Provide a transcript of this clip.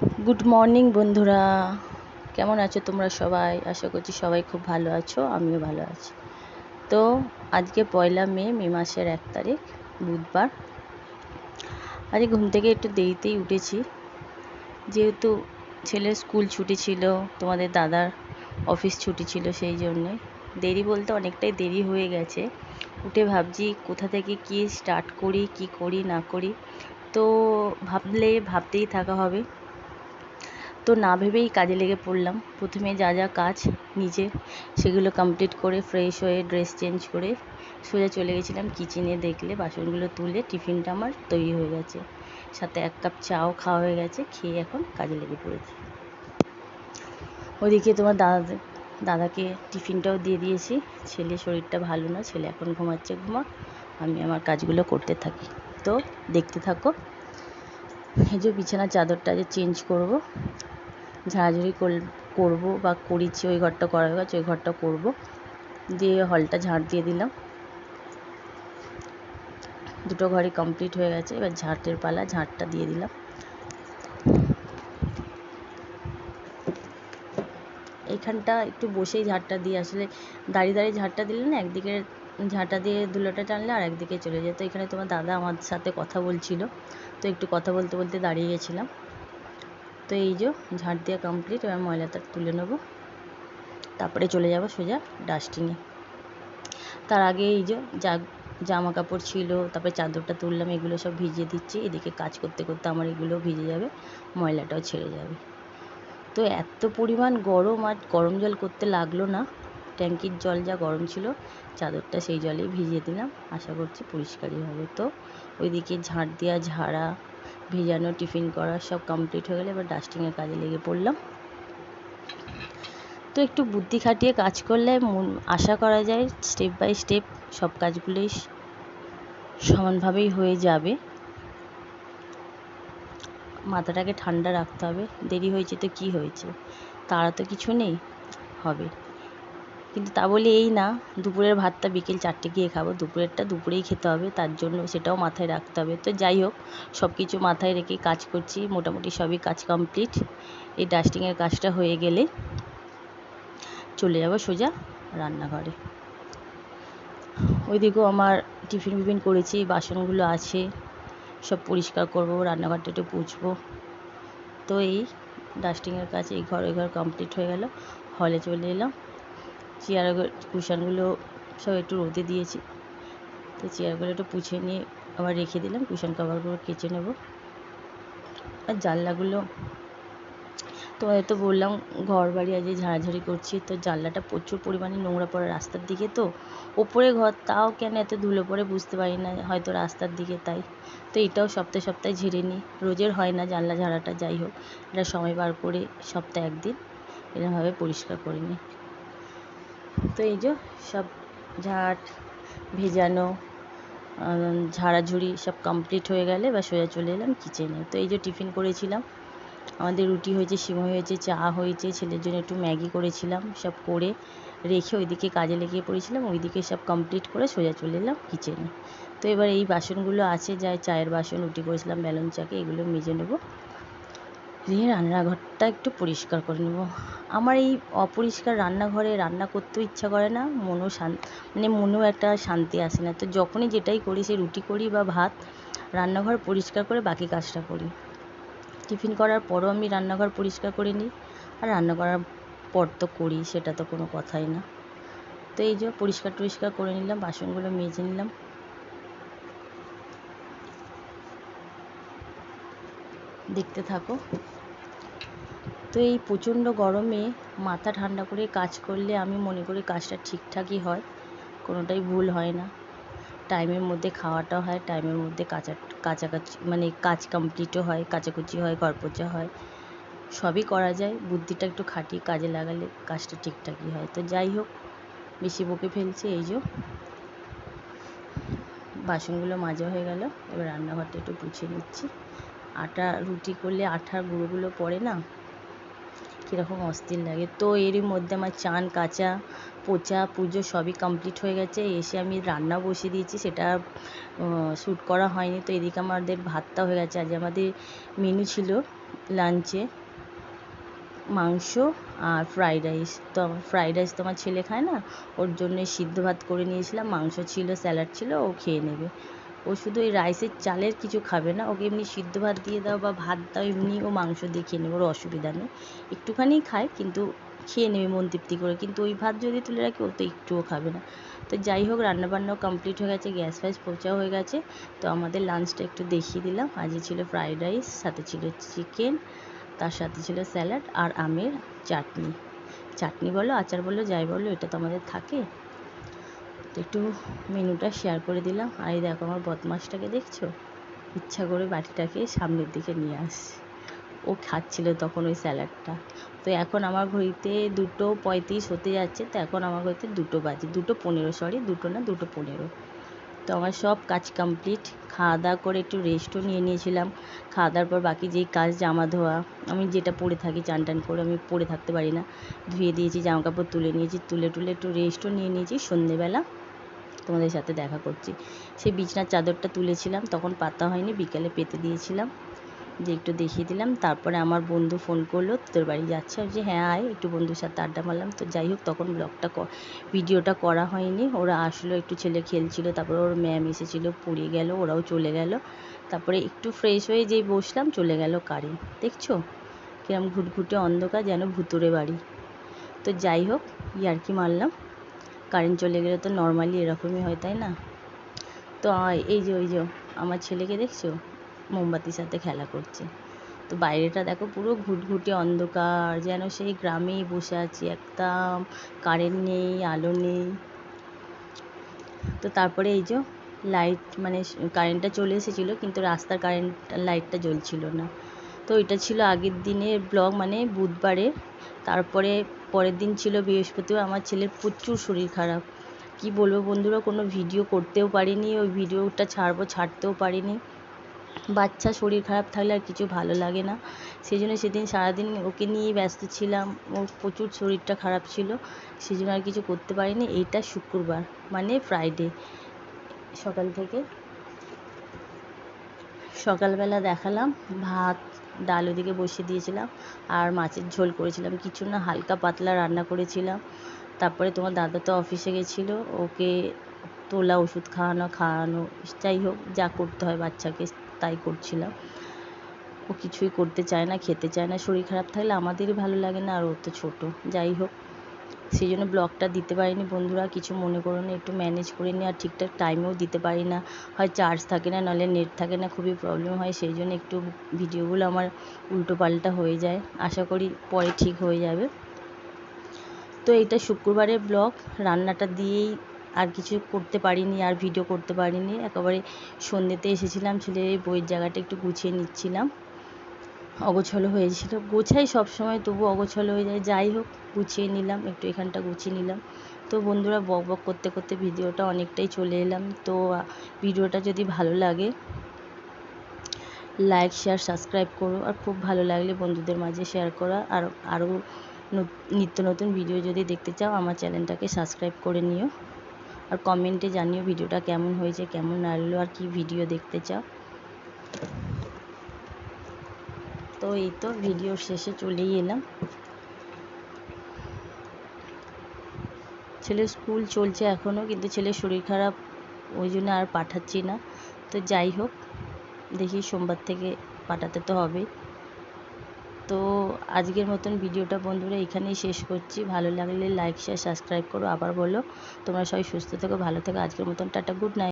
Good morning বন্ধুরা, কেমন আছো তোমরা সবাই? আশা করছি সবাই খুব ভালো আছো, আমিও ভালো আছি। তো আজকে 1 মে, মাসের 1 তারিখ, বুধবার। আজকে ঘুম থেকে একটু দেরিতেই উঠেছি, যেহেতু ছেলের স্কুল ছুটি ছিল, তোমাদের দাদার অফিস ছুটি ছিল, সেই জন্যে দেরি বলতে অনেকটাই দেরি হয়ে গেছে। উঠে ভাবছি কোথা থেকে কি স্টার্ট করি, কি করি না করি। তো ভাবতেই থাকা হবে, তো না ভেবেই কাজে লেগে পড়লাম। প্রথমে যা যা কাজ নিজে, সেগুলো কমপ্লিট করে ফ্রেশ হয়ে ড্রেস চেঞ্জ করে সোজা চলে গেছিলাম কিচেনে। দেখলে বাসনগুলো তুলে টিফিনটা আমার তৈরি হয়ে গেছে, সাথে 1 কাপ চাও খাওয়া হয়ে গেছে। খেয়ে এখন কাজে লেগে পড়েছি। ওদিকে তোমার দাদাকে টিফিনটাও দিয়ে দিয়েছি। ছেলে শরীরটা ভালো না, ছেলে এখন ঘুমাচ্ছে, আমি আমার কাজগুলো করতে থাকি। তো দেখতে থাকো। এই যে বিছানার চাদরটা যে চেঞ্জ করবো, ঝাড়াঝাড়ি করবো বা করেছি। ওই ঘরটা করা হয়ে গেছে, ওই ঘরটা করবো, দিয়ে হলটা ঝাড় দিয়ে দিলাম। দুটো ঘরই কমপ্লিট হয়ে গেছে, এবার ঝাড়ের পালা, ঝাড়টা দিয়ে দিলাম। এইখানটা একটু বসেই ঝাড়টা দিয়ে, আসলে দাঁড়িয়ে দাঁড়িয়ে ঝাড়টা দিলে না, একদিকে ঝাঁটা দিয়ে ধুলোটা টানলে আর একদিকে চলে যেত। এখানে তোমার দাদা আমার সাথে কথা বলছিল, তো একটু কথা বলতে বলতে দাঁড়িয়ে গেছিলাম। তো এই যে ঝাড় দেওয়া কমপ্লিট, এবার ময়লাটা তুলে নেবো, তারপরে চলে যাব সোজা ডাস্টিংয়ে। তার আগে এই যে জামা কাপড় ছিল, তারপরে চাদরটা তুললাম, এগুলো সব ভিজিয়ে দিচ্ছি। এদিকে কাজ করতে করতে আমার এগুলো ভিজে যাবে, ময়লাটাও ছেড়ে যাবে। তো এত পরিমাণ গরম, আর গরম জল করতে লাগলো না। ট্যাঙ্কির জল যা গরম ছিল, চাদরটা সেই জলেই ভিজিয়ে দিলাম, আশা করছি পরিষ্কারই হবে। তো ওইদিকে ঝাড় দেওয়া, ঝাড়া, ভেজানো, টিফিন করা সব কমপ্লিট হয়ে গেলে এবার ডাস্টিংয়ের কাজে লেগে পড়লাম। তো একটু বুদ্ধি খাটিয়ে কাজ করলে আশা করা যায় স্টেপ বাই স্টেপ সব কাজগুলোই সমানভাবেই হয়ে যাবে। মাথাটাকে ঠান্ডা রাখতে হবে। দেরি হয়েছে তো কি হয়েছে, তারা তো কিছু নেই, হবে। কিন্তু তা বলে এই না দুপুরের ভাতটা বিকেল 4টে গিয়ে খাবো, দুপুরেরটা দুপুরেই খেতে হবে, তার জন্য সেটাও মাথায় রাখতে হবে। তো যাই হোক, সব কিছু মাথায় রেখেই কাজ করছি। মোটামুটি সবই কাজ কমপ্লিট। এই ডাস্টিংয়ের কাজটা হয়ে গেলে চলে যাব সোজা রান্নাঘরে। ওইদিকেও আমার টিফিন করেছি, বাসনগুলো আছে, সব পরিষ্কার করবো, রান্নাঘরটা একটু পুছবো। তো এই ডাস্টিংয়ের কাজ, এই ঘর ওই ঘর কমপ্লিট হয়ে গেল। হলে চলে এলাম। চেয়ার কুশনগুলো সব একটু রোদে দিয়েছি, তো চেয়ারগুলো একটু পুছে নিয়ে আবার রেখে দিলাম। কুশন কভারগুলো কেচে নেব। আর জানলাগুলো তোমাদের তো বললাম, ঘর বাড়ি আজ ঝাড়াঝাড়ি করছি, তো জানলাটা প্রচুর পরিমাণে নোংরা পড়ে রাস্তার দিকে। তো ওপরে ঘর, তাও কেন এত ধুলো পড়ে বুঝতে পারি না, হয়তো রাস্তার দিকে তাই। তো এটাও সপ্তাহে সপ্তাহে ঝেড়ে নিই, রোজের হয় না জানলা ঝাড়াটা। যাই হোক, এটা সময় বার করে সপ্তাহে একদিন এরকমভাবে পরিষ্কার করে নিই। তো এই যে সব ঝাঁট ভেজানো, ঝাড়াঝুড়ি সব কমপ্লিট হয়ে গেলে বা সোজা চলে এলাম কিচেনে। তো এই যে টিফিন করেছিলাম, আমাদের রুটি হয়েছে, সিমই হয়েছে, চা হয়েছে, ছেলের জন্য একটু ম্যাগি করেছিলাম। সব করে রেখে ওইদিকে কাজে লেগে পড়েছিলাম। ওইদিকে সব কমপ্লিট করে সোজা চলে এলাম কিচেনে। তো এবার এই বাসনগুলো আছে, যা চায়ের বাসন, রুটি করেছিলাম ব্যালন চাকে, এগুলো মেজে নেবো, দিয়ে রান্নাঘরটা একটু পরিষ্কার করে নেব। আমার এই অপরিষ্কার রান্নাঘরে রান্না করতেও ইচ্ছা করে না, মনেও একটা শান্তি আসে না। তো যখনই যেটাই করি, সে রুটি করি বা ভাত, রান্নাঘর পরিষ্কার করে বাকি কাজটা করি। টিফিন করার পরও আমি রান্নাঘর পরিষ্কার করে নিই, আর রান্না করার পর তো করি, সেটা তো কোনো কথাই না। তো এই যে পরিষ্কার করে নিলাম, বাসনগুলো মেজে নিলাম। দেখতে থাকো। তো এই প্রচণ্ড গরমে মাথা ঠান্ডা করে কাজ করলে আমি মনে করি কাজটা ঠিকঠাকই হয়, কোনোটাই ভুল হয় না। টাইমের মধ্যে খাওয়াটা হয়, টাইমের মধ্যে কাছাকাছি মানে কাজ কমপ্লিটও হয়, কাচাকুচি হয়, ঘর পোছা হয়, সবই করা যায়। বুদ্ধিটা একটু খাটিয়ে কাজে লাগালে কাজটা ঠিকঠাকই হয়। তো যাই হোক, বেশি বকে ফেলছি। এই যে বাসনগুলো মাজা হয়ে গেল, এবার রান্নাঘরটা একটু পুছিয়ে নিচ্ছি। রুটি করলে আঠার গুঁড়োগুলো পড়ে না, কীরকম অস্থির লাগে। তো এরই মধ্যে আমার চান কাচা পোচা পুজো সবই কমপ্লিট হয়ে গেছে। এসে আমি রান্না বসিয়ে দিয়েছি, সেটা শ্যুট করা হয়নি। তো এদিকে আমাদের ভাতটা হয়ে গেছে। আজ আমাদের মেনু ছিল লাঞ্চে মাংস আর ফ্রাইড রাইস। তো ফ্রাইড রাইস তো আমার ছেলে খায় না, ওর জন্য সিদ্ধ ভাত করে নিয়েছিলাম। মাংস ছিল, স্যালাড ছিল, ও খেয়ে নেবে। ও শুধু ওই রাইসের চালের কিছু খাবে না, ওকে এমনি সিদ্ধ ভাত দিয়ে দাও বা ভাত দাও, এমনি ও মাংস দিয়ে খেয়ে নেবে, ওর অসুবিধা নেই। একটুখানি খায় কিন্তু খেয়ে নেবে মন তৃপ্তি করে। কিন্তু ওই ভাত যদি তুলে রাখি ও তো একটুও খাবে না। তো যাই হোক, রান্নাবান্নাও কমপ্লিট হয়ে গেছে, গ্যাস ফ্যাস পোঁছাও হয়ে গেছে। তো আমাদের লাঞ্চটা একটু দেখিয়ে দিলাম। আজকে ছিল ফ্রাইড রাইস, সাথে ছিল চিকেন, তার সাথে ছিল স্যালাড আর আমের চাটনি। চাটনি বলো আচার বলো যাই বলো, এটা তো আমাদের থাকে। তো একটু মেনুটা শেয়ার করে দিলাম। আর এই দেখো আমার বদমাসটাকে দেখছো, ইচ্ছা করে বাটিটাকে সামনের দিকে নিয়ে আসছে, ও খাচ্ছিল তখন ওই স্যালাডটা। তো এখন আমার ঘড়িতে 2:35 হতে যাচ্ছে। তো এখন আমার ঘড়িতে 2 বাজে, 2:15, সরি 2 না 2:15। তো আমার সব কাজ কমপ্লিট। খাওয়া দাওয়া করে একটু রেস্টও নিয়ে নিয়েছিলাম। খাওয়া দাওয়ার পর বাকি যেই কাজ, জামা ধোয়া, আমি যেটা পরে থাকি চান টান করে, আমি পরে থাকতে পারি না, ধুয়ে দিয়েছি, জামা কাপড় তুলে নিয়েছি, তুলে একটু রেস্টও নিয়ে নিয়েছি। সন্ধেবেলা তোমাদের সাথে দেখা করছি। সেই বিছনার চাদরটা তুলেছিলাম, তখন পাতা হয়নি, বিকেলে পেতে দিয়েছিলাম, যে একটু দেখিয়ে দিলাম। তারপরে আমার বন্ধু ফোন করলো, তোর বাড়ি যাচ্ছে। আমি যে হ্যাঁ আয়, একটু বন্ধুর সাথে আড্ডা মারলাম। তো যাই হোক, তখন ভিডিওটা করা হয়নি। ওরা আসলো, একটু ছেলে খেলছিল, তারপরে ওর ম্যাম এসেছিলো, পড়ে গেল, ওরাও চলে গেল। তারপরে একটু ফ্রেশ হয়ে যেই বসলাম, চলে গেল কারেন্ট। দেখছো কিরম ঘুটঘুটে অন্ধকার, যেন ভুতুরে বাড়ি। তো যাই হোক, ইয়ার্কি মারলাম। কারেন্ট চলে গেলে তো নর্মালি এরকমই হয়, তাই না? তো এই যে ওই যে আমার ছেলেকে দেখছো, মোমবাতির সাথে খেলা করছে। তো বাইরেটা দেখো পুরো ঘুটঘুটে অন্ধকার, যেন সেই গ্রামেই বসে আছি একদম, কারেন্ট নেই, আলো নেই। তো তারপরে এই যে লাইট, মানে কারেন্টটা চলে এসেছিলো, কিন্তু রাস্তার কারেন্ট লাইটটা জ্বলছিল না। তো এটা ছিল আগের দিনের ব্লগ, মানে বুধবারের। তারপরে পরের দিন ছিল বৃহস্পতিবার। আমার ছেলের প্রচুর শরীর খারাপ, কি বলবো বন্ধুরা, কোনো ভিডিও করতেও পারিনি, ওই ভিডিওটা ছাড়তেও পারিনি। বাচ্চা শরীর খারাপ থাকলে আর কিছু ভালো লাগে না, সেই জন্য সেদিন সারাদিন ওকে নিয়েই ব্যস্ত ছিলাম। ওর প্রচুর শরীরটা খারাপ ছিল, সেই জন্য আর কিছু করতে পারিনি। এইটা শুক্রবার, মানে ফ্রাইডে সকালবেলা দেখালাম, ভাত ডাল ওদিকে বসিয়ে দিয়েছিলাম, আর মাছের ঝোল করেছিলাম, কিছু না, হালকা পাতলা রান্না করেছিলাম। তারপরে তোমার দাদা তো অফিসে গেছিলো, ওকে তোলা, ওষুধ খাওয়ানো, যাই হোক যা করতে হয় বাচ্চাকে তাই করছিলাম। ও কিছুই করতে চায় না, খেতে চায় না, শরীর খারাপ থাকলে আমাদেরই ভালো লাগে না, আর ও তো ছোটো। যাই হোক, সেই জন্য ব্লগটা দিতে পারিনি বন্ধুরা, কিছু মনে করো না, একটু ম্যানেজ করে নিই। আর ঠিকঠাক টাইমেও দিতে পারি না, হয় চার্জ থাকে না, নাহলে নেট থাকে না, খুবই প্রবলেম হয়। সেই জন্য একটু ভিডিওগুলো আমার উল্টো পাল্টা হয়ে যায়, আশা করি পরে ঠিক হয়ে যাবে। তো এইটা শুক্রবারের ব্লগ, রান্নাটা দিয়েই আর কিছু করতে পারিনি, আর ভিডিও করতে পারিনি। একেবারে সন্ধ্যেতে এসেছিলাম, ছেলের এই বইয়ের জায়গাটা একটু গুছিয়ে নিচ্ছিলাম, অগোছালো হয়েছিল, গোছাই সবসময়, তবু অগোছালো হয়ে যায়। যাই হোক, গুছিয়ে নিলাম, একটু এখানটা গুছিয়ে নিলাম। তো বন্ধুরা, বক বক করতে করতে ভিডিওটা অনেকটাই চলে এলাম। তো ভিডিওটা যদি ভালো লাগে, লাইক শেয়ার সাবস্ক্রাইব করো, আর খুব ভালো লাগলে বন্ধুদের মাঝে শেয়ার করা। আর আরও নিত্য নতুন ভিডিও যদি দেখতে চাও, আমার চ্যানেলটাকে সাবস্ক্রাইব করে নিও। আর কমেন্টে জানিও ভিডিওটা কেমন হয়েছে, কেমন লাগলো, আর কি ভিডিও দেখতে চাও। তো এই তো ভিডিওর শেষে চলেই এলাম। ছেলের স্কুল চলছে এখনও, কিন্তু ছেলের শরীর খারাপ, ওই জন্য আর পাঠাচ্ছি না। তো যাই হোক, দেখি সোমবার থেকে পাঠাতে তো হবেই। তো আজকের মতন ভিডিওটা বন্ধুরা এখানেই শেষ করছি। ভালো লাগলে লাইক শেয়ার সাবস্ক্রাইব করো। আবার বলো, তোমরা সবাই সুস্থ থেকো, ভালো থেকো। আজকের মতন টাটা, গুড নাইট।